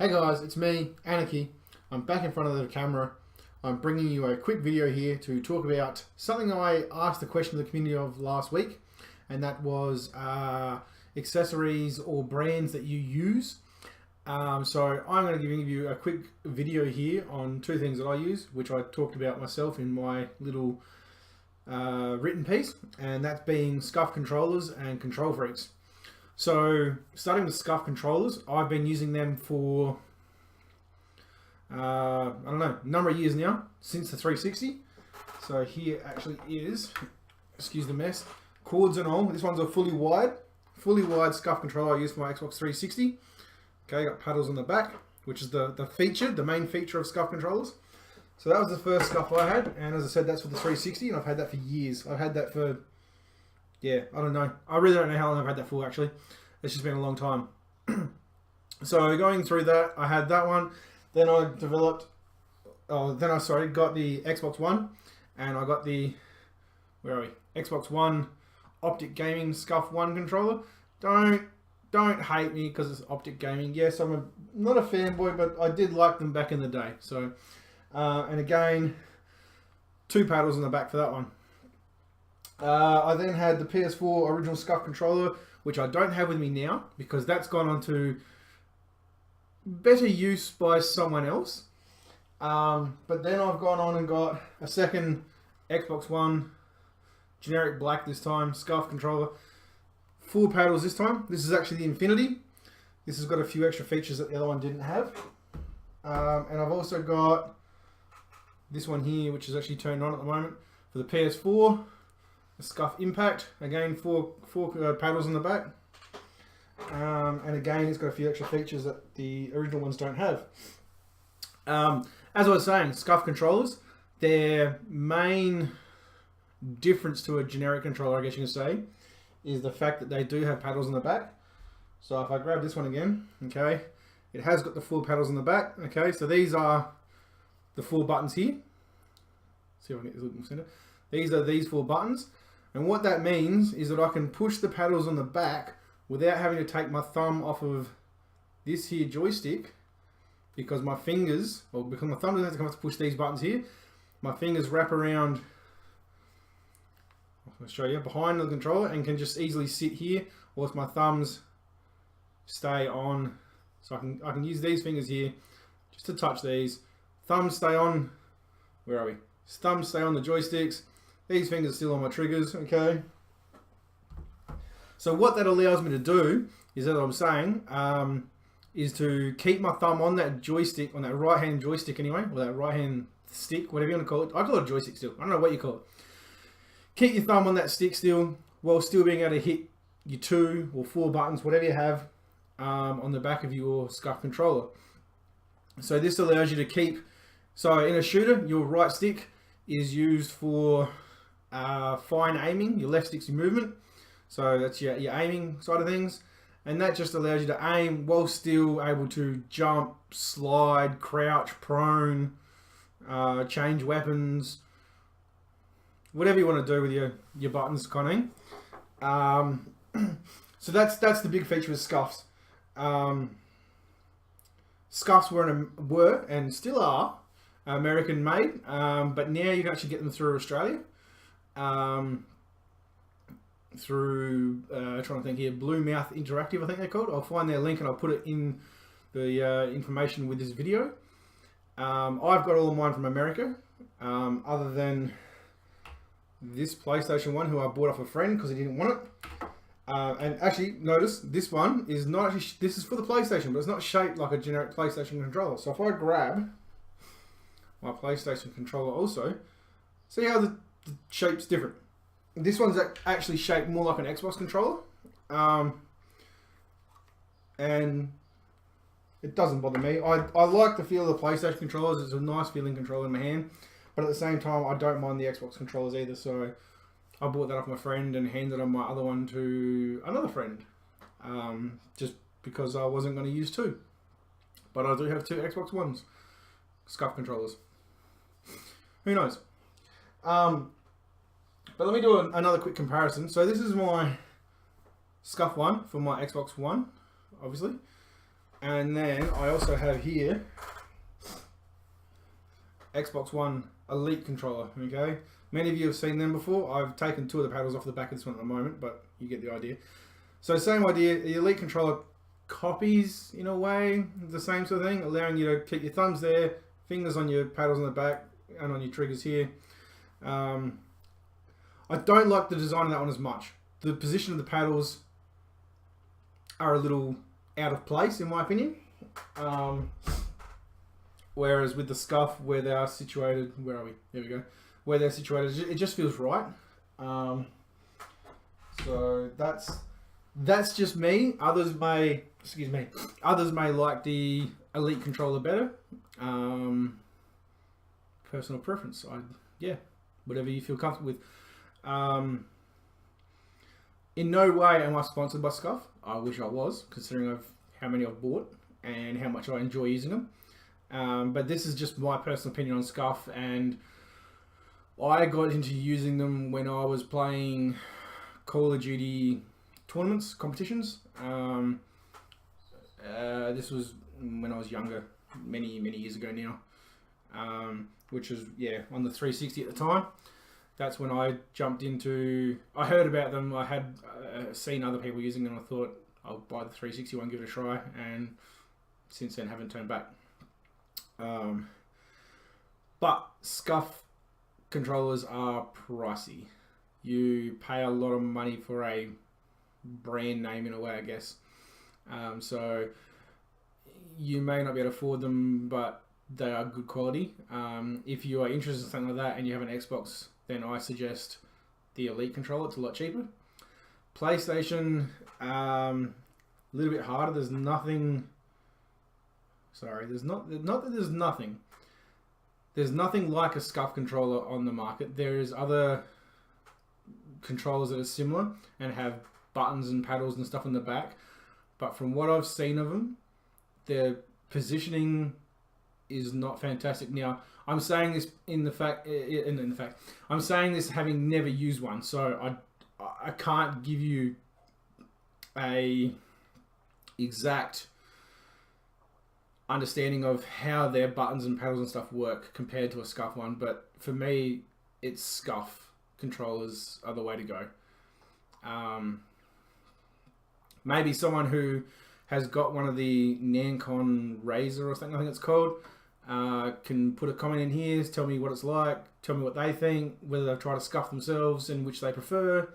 Hey guys, it's me, Anarchy. I'm back in front of the camera. I'm bringing you a quick video here to talk about something I asked the question of the community of last week, and that was accessories or brands that you use. So I'm going to give you a quick video here on two things that I use, which I talked about myself in my little written piece, and that's being Scuf controllers and Kontrol Freeks. So starting with Scuf controllers, I've been using them for I don't know, a number of years now, since the 360. So here actually is, excuse the mess, cords and all. This one's a fully wide Scuf controller I use for my Xbox 360. Okay, got paddles on the back, which is the main feature of Scuf controllers. So that was the first Scuf I had, and as I said, that's for the 360, and I've had that for years. I've had that for, yeah, I don't know. I really don't know how long I've had that for, actually. It's just been a long time. So going through that, I had that one. Then I got the Xbox One, and I got the, Xbox One Optic Gaming Scuf 1 controller. Don't hate me because it's Optic Gaming. Yes, I'm not a fanboy, but I did like them back in the day. So, and again, two paddles on the back for that one. I then had the PS4 original Scuf controller, which I don't have with me now because that's gone on to better use by someone else. But then I've gone on and got a second Xbox One, generic black this time, Scuf controller. Full paddles this time. This is actually the Infinity. This has got a few extra features that the other one didn't have. And I've also got this one here, which is actually turned on at the moment, for the PS4. The Scuf Impact, again four paddles on the back, and again it's got a few extra features that the original ones don't have. As I was saying, Scuf controllers, their main difference to a generic controller, I guess you can say, is the fact that they do have paddles on the back. So if I grab this one again, okay, it has got the full paddles on the back. Okay, so these are the four buttons here. See if I can get this little center. These are these four buttons. And what that means is that I can push the paddles on the back without having to take my thumb off of this here joystick, because my fingers, or because my thumb doesn't have to come to push these buttons here, my fingers wrap around, I'll show you, behind the controller and can just easily sit here, whilst my thumbs stay on. So I can use these fingers here just to touch these. Thumbs stay on, where are we? Thumbs stay on the joysticks. These fingers are still on my triggers, okay? So what that allows me to do is, as I'm saying, is to keep my thumb on that joystick, on that right-hand joystick anyway, or that right-hand stick, whatever you want to call it. I call it a joystick still. I don't know what you call it. Keep your thumb on that stick still, while still being able to hit your 2 or 4 buttons, whatever you have, on the back of your Scuf controller. So this allows you to keep, so in a shooter, your right stick is used for fine aiming, your left stick's your movement, so that's your aiming side of things, and that just allows you to aim while still able to jump, slide, crouch, prone, change weapons, whatever you want to do with your buttons, kind of thing. So that's the big feature with Scufs. Scufs were and still are American made, but now you can actually get them through Australia. Through trying to think here, Blue Mouth Interactive, I think they're called. I'll find their link and I'll put it in the information with this video. I've got all of mine from America, other than this PlayStation 1, who I bought off a friend because he didn't want it. And actually, notice this one is not actually, this is for the PlayStation, but it's not shaped like a generic PlayStation controller. So if I grab my PlayStation controller also, see how the shape's different. This one's actually shaped more like an Xbox controller, and it doesn't bother me. I like the feel of the PlayStation controllers. It's a nice feeling controller in my hand, but at the same time I don't mind the Xbox controllers either, so I bought that off my friend and handed on my other one to another friend, just because I wasn't going to use two. But I do have two Xbox Ones Scuf controllers. Who knows? But let me do another quick comparison. So this is my Scuf one for my Xbox One, obviously. And then I also have here Xbox One Elite controller. Okay, many of you have seen them before. I've taken 2 of the paddles off the back of this one at the moment, but you get the idea. So same idea. The Elite controller copies in a way the same sort of thing, allowing you to keep your thumbs there, fingers on your paddles on the back and on your triggers here. I don't like the design of that one as much. The position of the paddles are a little out of place in my opinion. Whereas with the Scuf, where they are situated, where are we? There we go. Where they're situated, it just feels right. So that's just me. Others may like the Elite controller better. Personal preference. Yeah, whatever you feel comfortable with. In no way am I sponsored by Scuf. I wish I was, considering how many I've bought and how much I enjoy using them. But this is just my personal opinion on Scuf, and I got into using them when I was playing Call of Duty tournaments, competitions. This was when I was younger, many years ago now, which was on the 360 at the time. That's when I jumped into. I heard about them. I had seen other people using them. I thought I'll buy the 360 one, give it a try, and since then haven't turned back. But Scuf controllers are pricey. You pay a lot of money for a brand name in a way, I guess. So you may not be able to afford them, but they are good quality. If you are interested in something like that and you have an Xbox, then I suggest the Elite controller. It's a lot cheaper. PlayStation, a little bit harder. There's nothing. Sorry, there's not that there's nothing. There's nothing like a Scuf controller on the market. There is other controllers that are similar and have buttons and paddles and stuff in the back. But from what I've seen of them, their positioning is not fantastic. Now, I'm saying this I'm saying this having never used one, so I can't give you a exact understanding of how their buttons and paddles and stuff work compared to a Scuf one, but for me, it's Scuf controllers are the way to go. Maybe someone who has got one of the Nancon Razor or something I think it's called, can put a comment in here, tell me what it's like, tell me what they think, whether they've tried to Scuf themselves and which they prefer.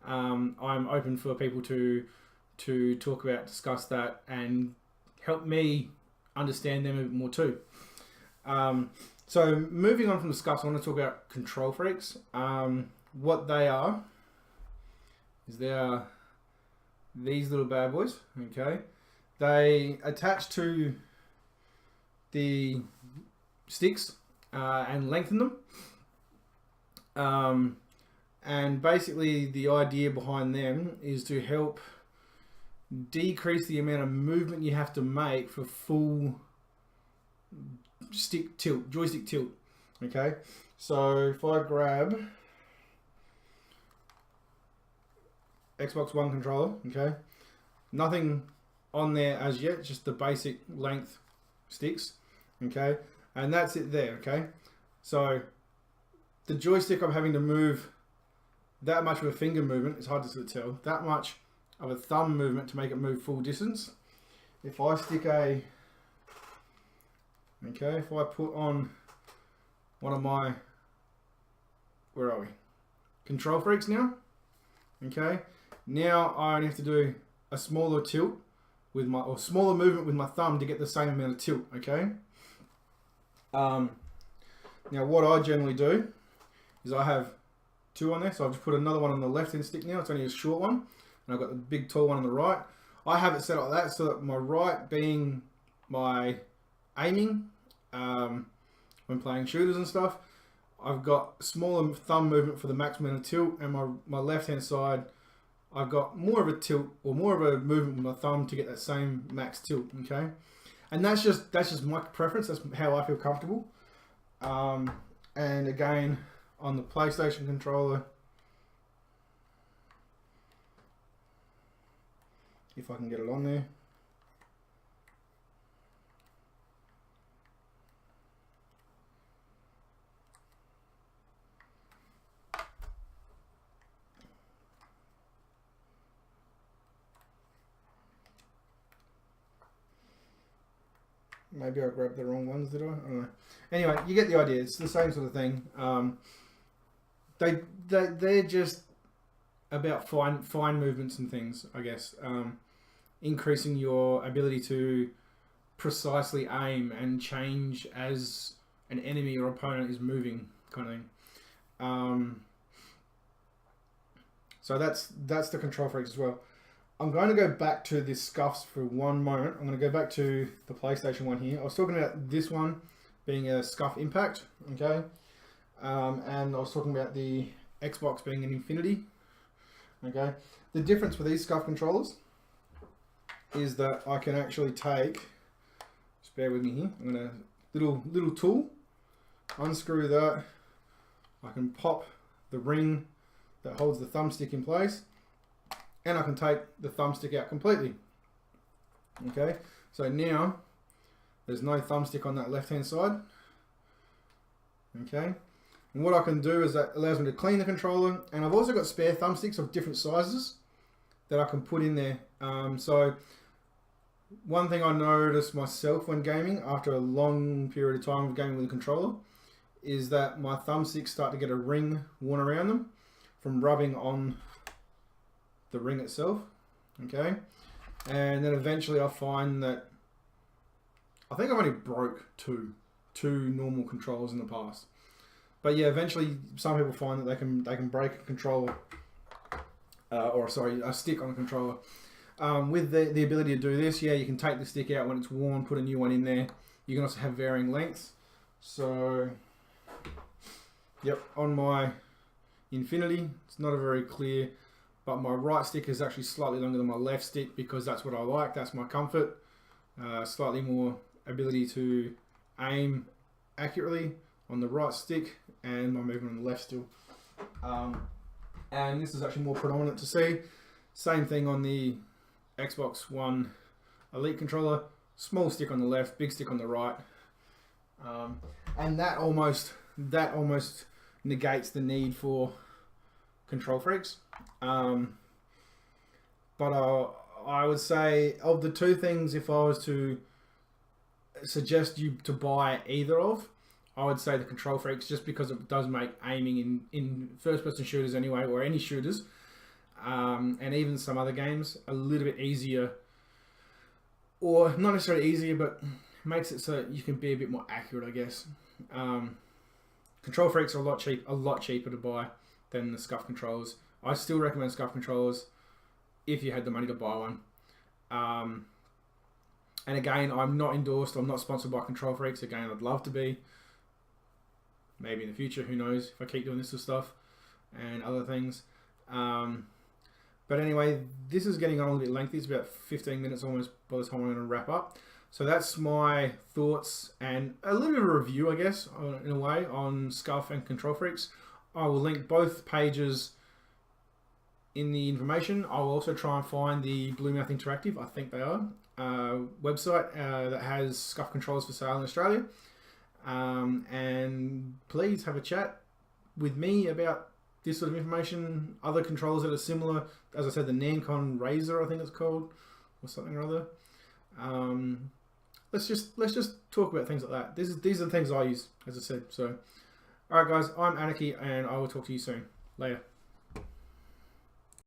I'm open for people to talk about, discuss that, and help me understand them a bit more too. So moving on from the Scufs, I want to talk about Kontrol Freeks. What they are is they are these little bad boys. Okay, they attach to the sticks and lengthen them. And basically the idea behind them is to help decrease the amount of movement you have to make for full joystick tilt. Okay, so if I grab Xbox One controller, okay, nothing on there as yet, just the basic length sticks, okay, and that's it there. Okay, so the joystick, I'm having to move that much of a finger movement, it's hard to sort of tell, that much of a thumb movement to make it move full distance. If I stick if I put on one of my, where are we? Kontrol Freeks now. Okay, now I only have to do a smaller tilt with my, or smaller movement with my thumb to get the same amount of tilt. Okay. Now what I generally do is I have two on there, so I've just put another one on the left hand stick now. It's only a short one, and I've got the big tall one on the right. I have it set like that so that my right being my aiming when playing shooters and stuff. I've got smaller thumb movement for the maximum amount of tilt, and my left hand side I've got more of a tilt or more of a movement with my thumb to get that same max tilt. Okay, and that's just my preference. That's how I feel comfortable. And again, on the PlayStation controller, if I can get it on there, Maybe I grabbed the wrong ones, did I? I don't know. Anyway, you get the idea. It's the same sort of thing. They're just about fine movements and things, I guess. Increasing your ability to precisely aim and change as an enemy or opponent is moving, kind of thing. So that's the Kontrol Freeks as well. I'm going to go back to this Scufs for one moment. I'm going to go back to the PlayStation one here. I was talking about this one being a Scuf Impact, okay? And I was talking about the Xbox being an Infinity, okay? The difference with these Scuf controllers is that I can actually take, just bear with me here, I'm going to, little tool, unscrew that, I can pop the ring that holds the thumbstick in place, and I can take the thumbstick out completely. Okay, so now there's no thumbstick on that left hand side. Okay, and what I can do is that allows me to clean the controller, and I've also got spare thumbsticks of different sizes that I can put in there. So one thing I noticed myself when gaming after a long period of time of gaming with a controller is that my thumbsticks start to get a ring worn around them from rubbing on the ring itself, okay? And then eventually I find that I think I've only broke two normal controllers in the past. But yeah, eventually some people find that they can break a controller, or sorry, a stick on a controller. With the ability to do this, yeah, you can take the stick out when it's worn, put a new one in there. You can also have varying lengths. So, yep, on my Infinity, it's not a very clear, but my right stick is actually slightly longer than my left stick because that's what I like, that's my comfort. Slightly more ability to aim accurately on the right stick and my movement on the left still. And this is actually more predominant to see. Same thing on the Xbox One Elite controller, small stick on the left, big stick on the right. And that almost negates the need for Kontrol Freeks. But I would say of the two things, if I was to suggest you to buy either of, I would say the Kontrol Freeks, just because it does make aiming in first-person shooters anyway, or any shooters, and even some other games, a little bit easier, or not necessarily easier, but makes it so you can be a bit more accurate, I guess. Kontrol Freeks are a lot cheaper to buy than the Scuf controllers. I still recommend Scuf controllers if you had the money to buy one. And again, I'm not endorsed, I'm not sponsored by Kontrol Freeks. Again, I'd love to be. Maybe in the future, who knows, if I keep doing this sort of stuff and other things. But anyway, this is getting on a little bit lengthy. It's about 15 minutes almost by the time I'm going to wrap up. So that's my thoughts and a little bit of a review, I guess, in a way, on Scuf and Kontrol Freeks. I will link both pages in the information. I will also try and find the Bluemouth Interactive, I think they are, website that has Scuf controllers for sale in Australia. And please have a chat with me about this sort of information, other controllers that are similar. As I said, the Nancon Razor, I think it's called, or something or other. Let's just talk about things like that. These are the things I use, as I said. So, all right, guys, I'm Anarchy, and I will talk to you soon. Later.